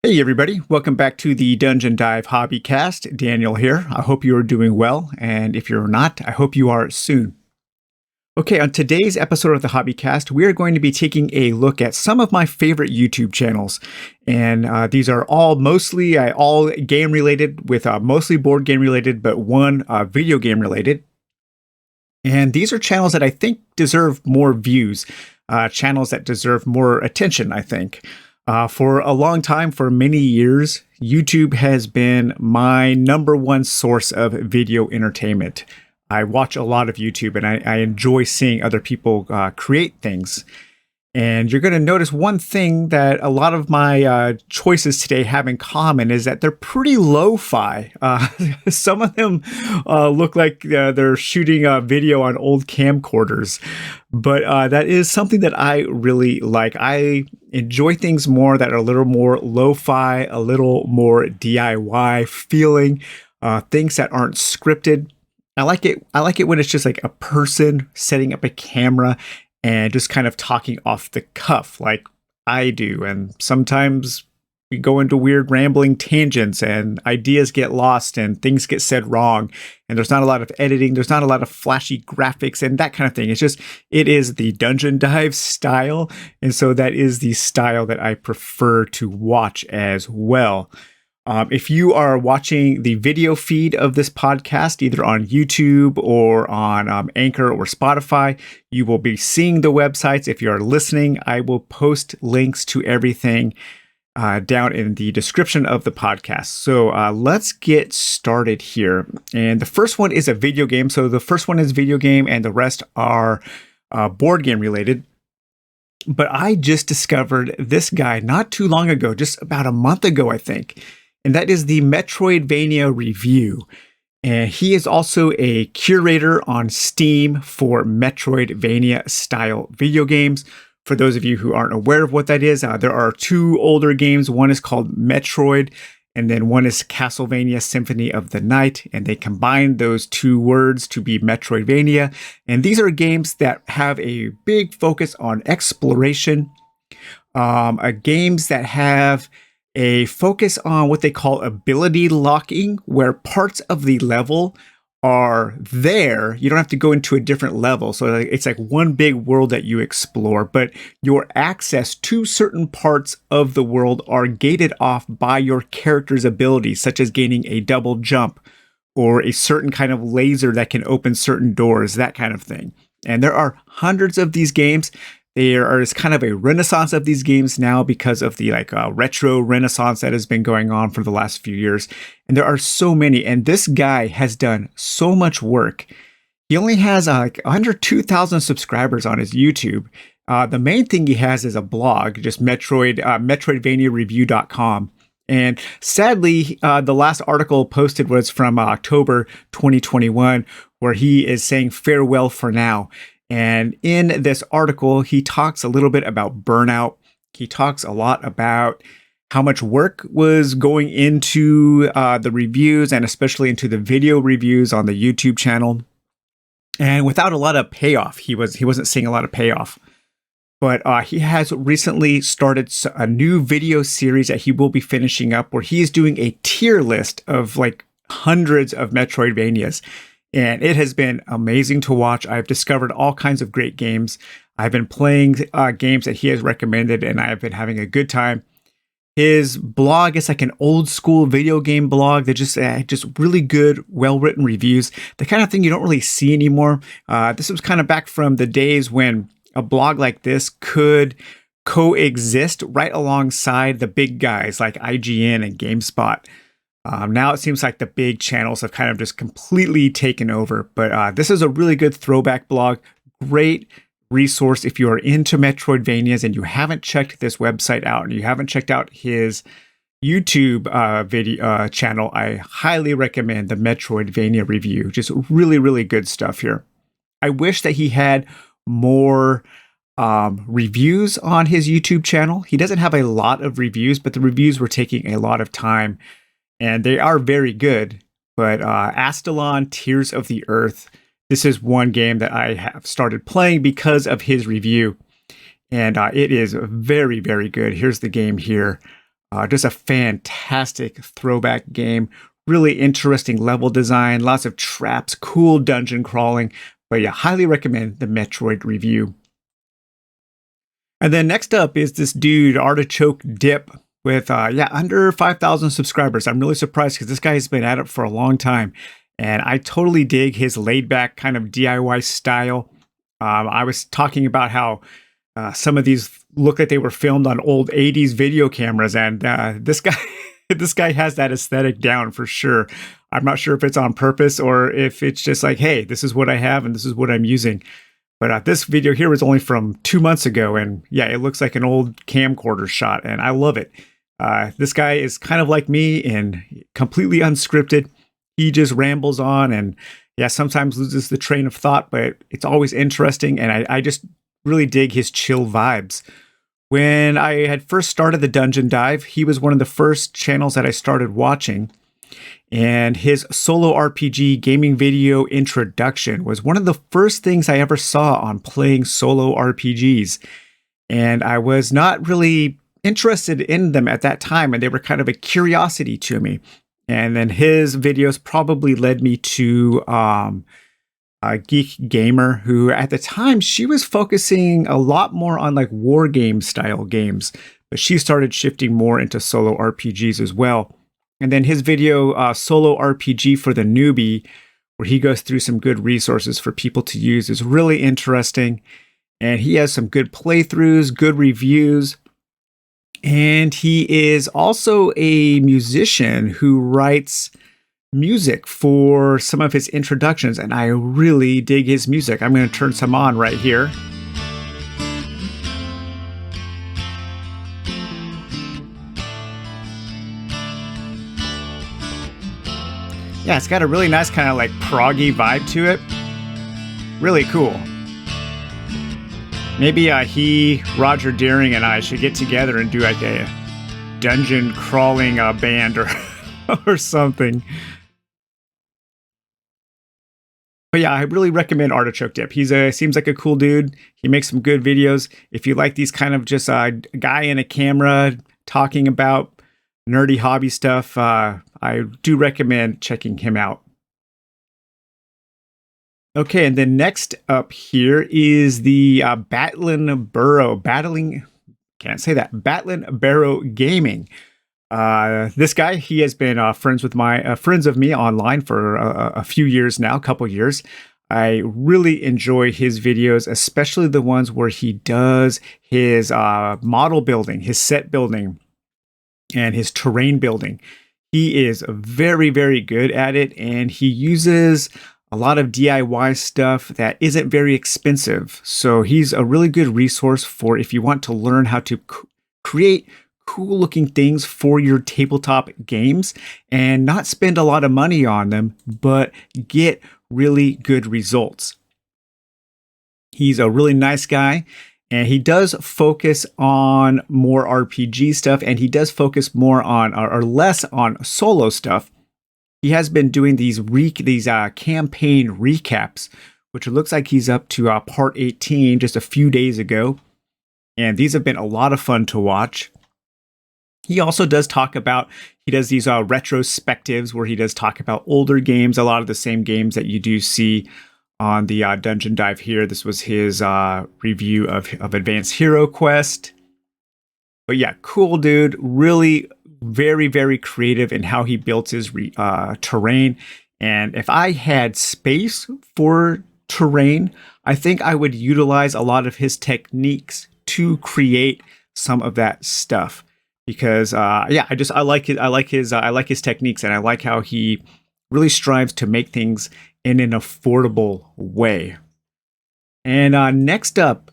Hey everybody, welcome back to the Dungeon Dive Hobbycast. Daniel here. I hope you are doing well, and if you're not, I hope you are soon. Okay, on today's episode of the Hobbycast, we are going to be taking a look at some of my favorite YouTube channels. And these are all mostly all game related, with mostly board game related, but one video game related. And these are channels that I think deserve more views, channels that deserve more attention, I think. For a long time, for many years, YouTube has been my number one source of video entertainment. I watch a lot of YouTube and I enjoy seeing other people create things. And you're going to notice one thing that a lot of my choices today have in common is that they're pretty lo-fi. Some of them look like they're shooting a video on old camcorders, but that is something that I really like. I enjoy things more that are a little more lo-fi, a little more DIY feeling, things that aren't scripted. I like it when it's just like a person setting up a camera and just kind of talking off the cuff like I do. And sometimes we go into weird rambling tangents and ideas get lost and things get said wrong. And there's not a lot of editing. There's not a lot of flashy graphics and that kind of thing. It is the Dungeon Dive style. And so that is the style that I prefer to watch as well. If you are watching the video feed of this podcast, either on YouTube or on Anchor or Spotify, you will be seeing the websites. If you are listening, I will post links to everything down in the description of the podcast. So let's get started here. And the first one is a video game. So the first one is video game and the rest are board game related. But I just discovered this guy not too long ago, just about a month ago, I think. And that is the Metroidvania review. And he is also a curator on Steam for Metroidvania style video games. For those of you who aren't aware of what that is, there are two older games. One is called Metroid, and then one is Castlevania Symphony of the Night. And they combine those two words to be Metroidvania. And these are games that have a big focus on exploration, games that have a focus on what they call ability locking, where parts of the level are there. You don't have to go into a different level. So it's like one big world that you explore, but your access to certain parts of the world are gated off by your character's abilities, such as gaining a double jump or a certain kind of laser that can open certain doors, that kind of thing. And there are hundreds of these games. There is kind of a renaissance of these games now because of the retro renaissance that has been going on for the last few years. And there are so many. And this guy has done so much work. He only has under 2,000 subscribers on his YouTube. The main thing he has is a blog, just Metroidvaniareview.com. And sadly, the last article posted was from October 2021, where he is saying farewell for now. And in this article, he talks a little bit about burnout. He talks a lot about how much work was going into the reviews and especially into the video reviews on the YouTube channel. And without a lot of payoff, he wasn't seeing a lot of payoff. But he has recently started a new video series that he will be finishing up where he is doing a tier list of like hundreds of Metroidvanias. And it has been amazing to watch. I've discovered all kinds of great games. I've been playing games that he has recommended, and I've been having a good time. His blog is like an old school video game blog. They're just really good, well-written reviews. The kind of thing you don't really see anymore. This was kind of back from the days when a blog like this could coexist right alongside the big guys like IGN and GameSpot. Now it seems like the big channels have kind of just completely taken over, but this is a really good throwback blog. Great resource if you are into Metroidvanias and you haven't checked this website out and you haven't checked out his YouTube video channel. I highly recommend the Metroidvania review. Just really, really good stuff here. I wish that he had more reviews on his YouTube channel. He doesn't have a lot of reviews, but the reviews were taking a lot of time. And they are very good, but Astalon Tears of the Earth, this is one game that I have started playing because of his review. And it is very, very good. Here's the game here. Just a fantastic throwback game. Really interesting level design, lots of traps, cool dungeon crawling. But yeah, highly recommend the Metroid review. And then next up is this dude, Artichoke Dip, with under 5,000 subscribers. I'm really surprised because this guy has been at it for a long time. And I totally dig his laid-back kind of DIY style. I was talking about how some of these look like they were filmed on old 80s video cameras, and this guy this guy has that aesthetic down for sure. I'm not sure if it's on purpose or if it's just like, hey, this is what I have and this is what I'm using. But this video here was only from 2 months ago, and yeah, it looks like an old camcorder shot, and I love it. This guy is kind of like me and completely unscripted. He just rambles on and yeah, sometimes loses the train of thought, but it's always interesting, and I just really dig his chill vibes. When I had first started the Dungeon Dive, he was one of the first channels that I started watching. And his solo RPG gaming video introduction was one of the first things I ever saw on playing solo RPGs. And I was not really interested in them at that time, and they were kind of a curiosity to me. And then his videos probably led me to a Geek Gamer, who at the time, she was focusing a lot more on like war game style games, but she started shifting more into solo RPGs as well. And then his video, Solo RPG for the Newbie, where he goes through some good resources for people to use, is really interesting. And he has some good playthroughs, good reviews. And he is also a musician who writes music for some of his introductions, and I really dig his music. I'm going to turn some on right here. Yeah, it's got a really nice kind of like proggy vibe to it. Really cool. Maybe he, Roger Deering, and I should get together and do like a dungeon crawling band or something. But yeah, I really recommend Artichoke Dip. He's seems like a cool dude. He makes some good videos. If you like these kind of just a guy in a camera talking about nerdy hobby stuff, I do recommend checking him out. Okay, and then next up here is the Batlin Barrow Gaming. This guy, he has been friends of me online for a few years now, couple years. I really enjoy his videos, especially the ones where he does his model building, his set building, and his terrain building. He is very, very good at it, and he uses a lot of DIY stuff that isn't very expensive. So he's a really good resource for if you want to learn how to create cool looking things for your tabletop games and not spend a lot of money on them, but get really good results. He's a really nice guy, and he does focus on more RPG stuff, and he does focus more on or less on solo stuff. He has been doing these campaign recaps, which it looks like he's up to part 18 just a few days ago. And these have been a lot of fun to watch. He also does talk about, he does these retrospectives where he does talk about older games, a lot of the same games that you do see on the Dungeon Dive here. This was his review of Advanced Hero Quest. But yeah, cool dude. Really very, very creative in how he built his terrain. And if I had space for terrain, I think I would utilize a lot of his techniques to create some of that stuff. Because I like his techniques, and I like how he really strives to make things in an affordable way. And next up,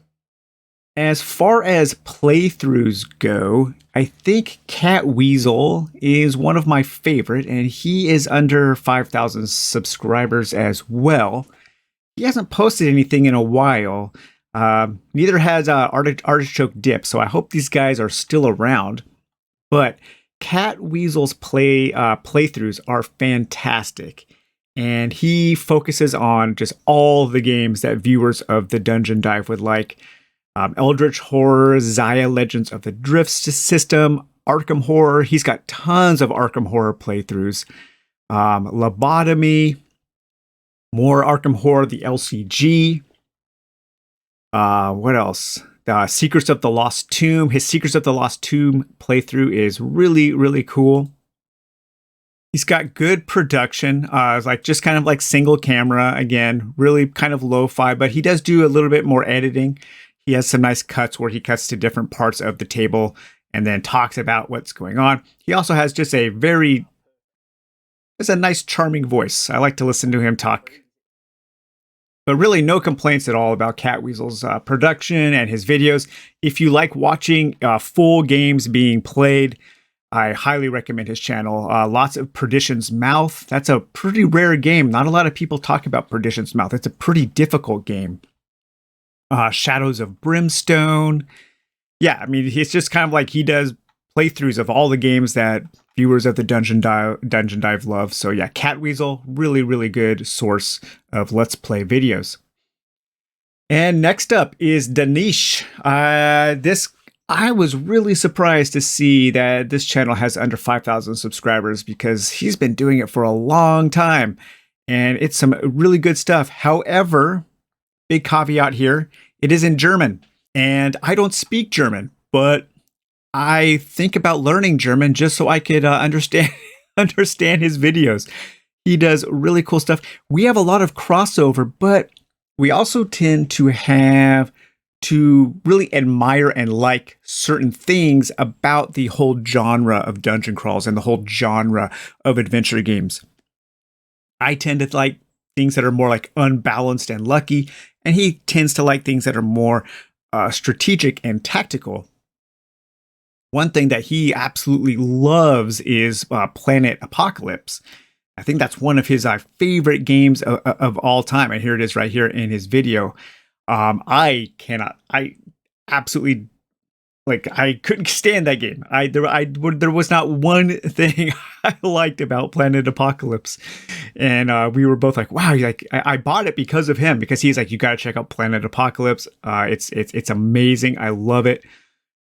as far as playthroughs go, I think CatWeazle is one of my favorite, and he is under 5,000 subscribers as well. He hasn't posted anything in a while. Neither has Artichoke Dip, so I hope these guys are still around. But CatWeazle's playthroughs are fantastic, and he focuses on just all the games that viewers of the Dungeon Dive would like. Eldritch Horror, Xia Legends of the Drift System, Arkham Horror. He's got tons of Arkham Horror playthroughs. Lobotomy, more Arkham Horror, the LCG. What else? Secrets of the Lost Tomb. His Secrets of the Lost Tomb playthrough is really, really cool. He's got good production, like just kind of like single camera, again, really kind of lo-fi, but he does do a little bit more editing. He has some nice cuts where he cuts to different parts of the table and then talks about what's going on. He also has just a nice, charming voice. I like to listen to him talk. But really no complaints at all about CatWeazle's production and his videos. If you like watching full games being played, I highly recommend his channel. Lots of Perdition's Mouth. That's a pretty rare game. Not a lot of people talk about Perdition's Mouth. It's a pretty difficult game. Shadows of Brimstone. Yeah, I mean, it's just kind of like he does playthroughs of all the games that viewers of the Dungeon Dive love. So yeah, CatWeazle, really, really good source of Let's Play videos. And next up is Danish. I was really surprised to see that this channel has under 5,000 subscribers because he's been doing it for a long time and it's some really good stuff. However, big caveat here, it is in German and I don't speak German, but I think about learning German just so I could understand his videos. He does really cool stuff. We have a lot of crossover, but we also tend to really admire and like certain things about the whole genre of dungeon crawls and the whole genre of adventure games. I tend to like things that are more like unbalanced and lucky, and he tends to like things that are more strategic and tactical. One thing that he absolutely loves is Planet Apocalypse. I think that's one of his favorite games of all time. And here it is right here in his video. I couldn't stand that game. There was not one thing I liked about Planet Apocalypse. And we were both like, wow, I bought it because of him, because he's like, you got to check out Planet Apocalypse. It's amazing. I love it.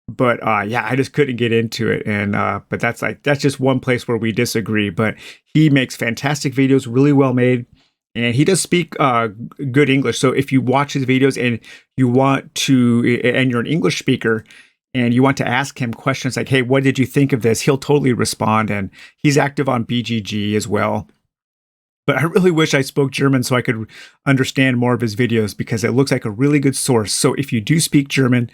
But yeah, I just couldn't get into it. And but that's just one place where we disagree. But he makes fantastic videos, really well made. And he does speak good English. So if you watch his videos and you're an English speaker and you want to ask him questions like, hey, what did you think of this? He'll totally respond. And he's active on BGG as well. But I really wish I spoke German so I could understand more of his videos because it looks like a really good source. So if you do speak German,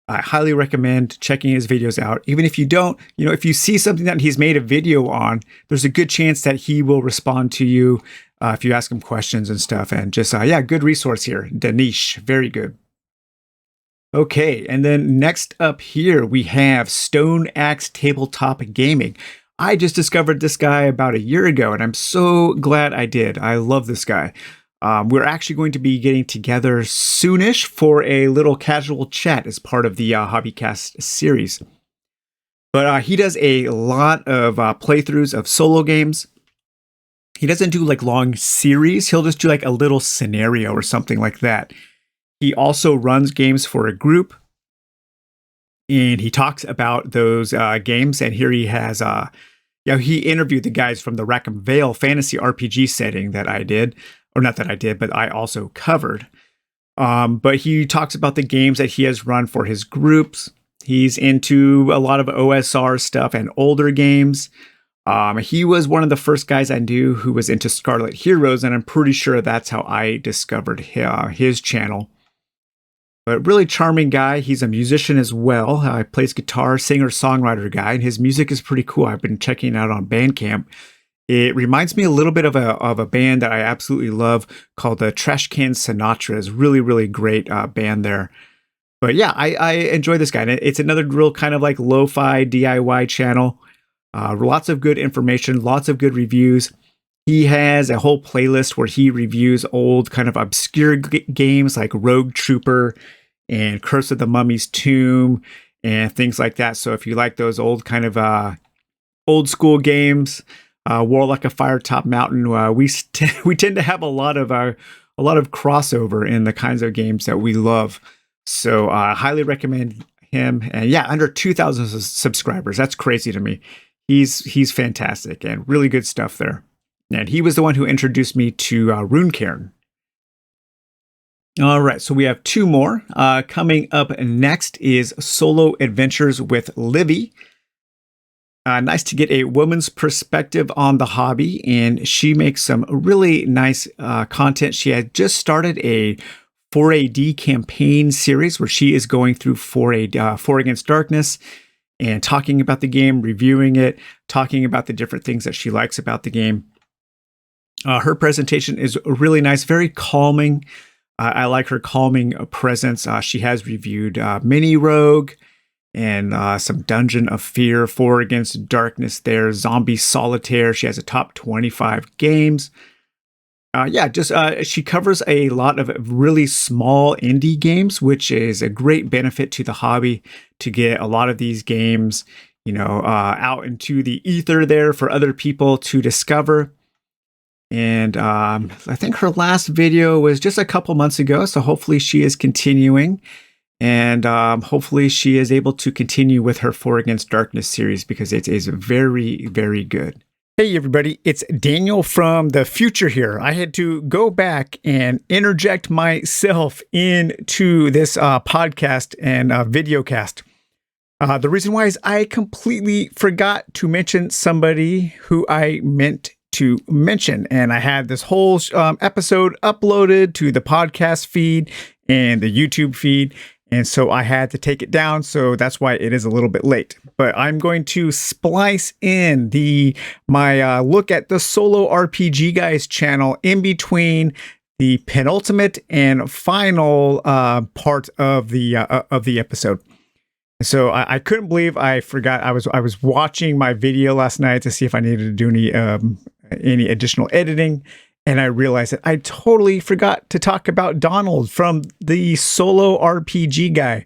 I highly recommend checking his videos out. Even if you don't, if you see something that he's made a video on, there's a good chance that he will respond to you if you ask him questions and stuff. And just, yeah, good resource here. Danish, very good. Okay, and then next up here, we have Stoneaxe Tabletop Gaming. I just discovered this guy about a year ago, and I'm so glad I did. I love this guy. We're actually going to be getting together soonish for a little casual chat as part of the Hobbycast series. But he does a lot of playthroughs of solo games. He doesn't do like long series. He'll just do like a little scenario or something like that. He also runs games for a group. And he talks about those games. And here he has, he interviewed the guys from the Rackham Vale fantasy RPG setting that I did. Or not that I did, but I also covered. But he talks about the games that he has run for his groups. He's into a lot of OSR stuff and older games. He was one of the first guys I knew who was into Scarlet Heroes, and I'm pretty sure that's how I discovered his channel. But really charming guy. He's a musician as well. He plays guitar, singer-songwriter guy, and his music is pretty cool. I've been checking it out on Bandcamp. It reminds me a little bit of a band that I absolutely love called the Trash Can Sinatra. It's really, really great band there. But yeah, I enjoy this guy. And it's another real kind of like lo-fi DIY channel. Lots of good information, lots of good reviews. He has a whole playlist where he reviews old kind of obscure games like Rogue Trooper and Curse of the Mummy's Tomb and things like that. So if you like those old kind of old school games, Warlock of Firetop Mountain, we tend to have a lot of crossover in the kinds of games that we love. So I highly recommend him. And yeah, under 2,000 subscribers. That's crazy to me. He's fantastic and really good stuff there. And he was the one who introduced me to Runecairn. All right, so we have two more. Coming up next is Solo Adventures with Livy. Nice to get a woman's perspective on the hobby, and she makes some really nice content. She had just started a 4AD campaign series where she is going through 4 Against Darkness and talking about the game, reviewing it, talking about the different things that she likes about the game. Her presentation is really nice, very calming. I like her calming presence. She has reviewed Mini Rogue and some Dungeon of Fear, 4 Against Darkness there, Zombie Solitaire. She has a top 25 games. She covers a lot of really small indie games, which is a great benefit to the hobby to get a lot of these games, out into the ether there for other people to discover. And I think her last video was just a couple months ago, so hopefully she is continuing. And hopefully she is able to continue with her 4 Against Darkness series because it is very, very good. Hey everybody, it's Daniel from the future here. I had to go back and interject myself into this podcast and video cast. The reason why is I completely forgot to mention somebody who I meant to mention. And I had this whole episode uploaded to the podcast feed and the YouTube feed. And so I had to take it down. So that's why it is a little bit late. But I'm going to splice in my look at the Solo RPG Guys channel in between the penultimate and final part of the episode. So I couldn't believe I forgot. I was watching my video last night to see if I needed to do any additional editing. And I realized that I totally forgot to talk about Donald from the Solo RPG Guy.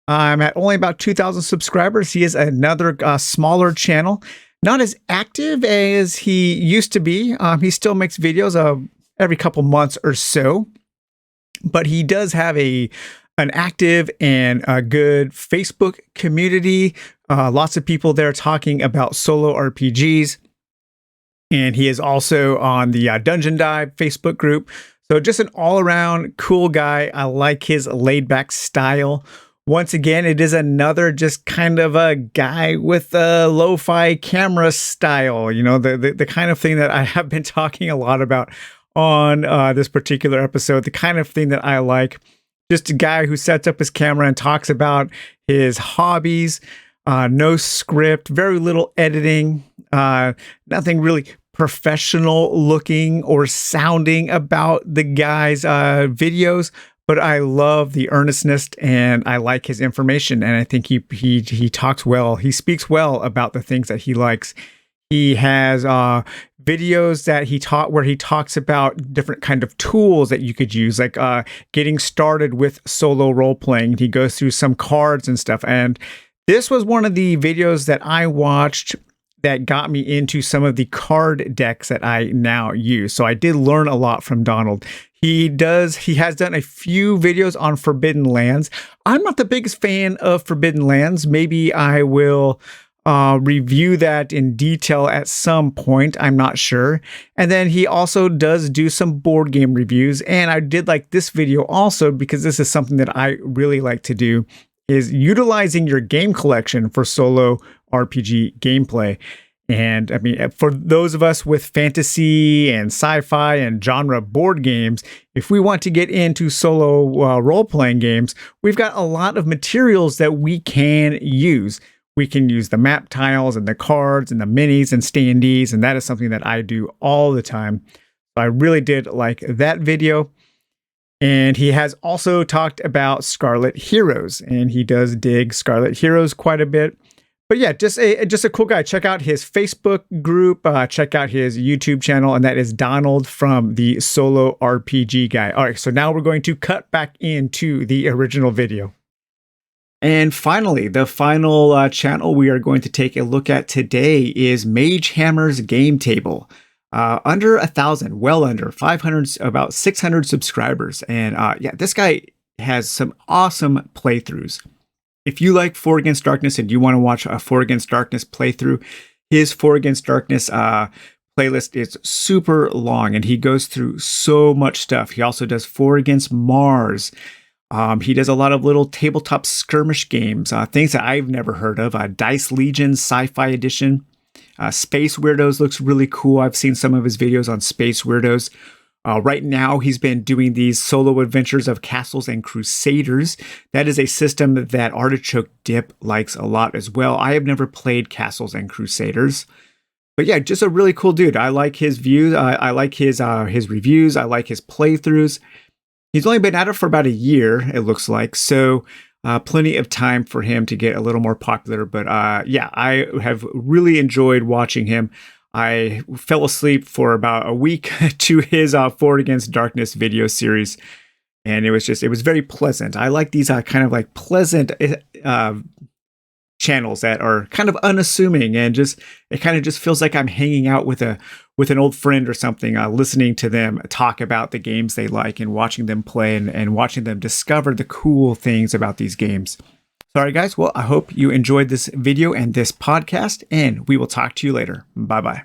I'm at only about 2,000 subscribers. He is another smaller channel, not as active as he used to be. He still makes videos every couple months or so, but he does have an active and a good Facebook community. Lots of people there talking about solo RPGs. And he is also on the Dungeon Dive Facebook group. So just an all-around cool guy. I like his laid-back style. Once again, it is another just kind of a guy with a lo-fi camera style. The kind of thing that I have been talking a lot about on this particular episode. The kind of thing that I like. Just a guy who sets up his camera and talks about his hobbies. No script, very little editing. Nothing really professional looking or sounding about the guy's videos, but I love the earnestness and I like his information. And I think he talks well. He speaks well about the things that he likes. He has videos that where he talks about different kind of tools that you could use, like getting started with solo role playing. He goes through some cards and stuff. And this was one of the videos that I watched that got me into some of the card decks that I now use. So I did learn a lot from Donald. He has done a few videos on Forbidden Lands. I'm not the biggest fan of Forbidden Lands. Maybe I will review that in detail at some point. I'm not sure. And then he also does do some board game reviews. And I did like this video also because this is something that I really like to do, is utilizing your game collection for solo RPG gameplay. And I mean, for those of us with fantasy and sci-fi and genre board games, if we want to get into solo role-playing games, we've got a lot of materials that we can use. We can use the map tiles and the cards and the minis and standees, and that is something that I do all the time. I really did like that video. And he has also talked about Scarlet Heroes, and he does dig Scarlet Heroes quite a bit. But yeah, just a cool guy. Check out his Facebook group, check out his YouTube channel, and that is Donald from the Solo RPG Guy. All right, so now we're going to cut back into the original video. And finally, the final channel we are going to take a look at today is Magehammer's Gametable. Under 1,000, well under 500, about 600 subscribers. And yeah, this guy has some awesome playthroughs. If you like 4 Against Darkness and you want to watch a 4 Against Darkness playthrough, his 4 Against Darkness playlist is super long and he goes through so much stuff. He also does 4 Against Mars. He does a lot of little tabletop skirmish games, things that I've never heard of. Dice Legion Sci-Fi Edition. Space Weirdos looks really cool. I've seen some of his videos on Space Weirdos. Right now, he's been doing these solo adventures of Castles and Crusaders. That is a system that Artichoke Dip likes a lot as well. I have never played Castles and Crusaders. But yeah, just a really cool dude. I like his views. I like his reviews. I like his playthroughs. He's only been at it for about a year, it looks like. So plenty of time for him to get a little more popular. But yeah, I have really enjoyed watching him. I fell asleep for about a week to his 4 Against Darkness video series. And it was very pleasant. I like these kind of like pleasant channels that are kind of unassuming and it kind of just feels like I'm hanging out with an old friend or something, listening to them talk about the games they like and watching them play and watching them discover the cool things about these games. All right, guys. Well, I hope you enjoyed this video and this podcast, and we will talk to you later. Bye-bye.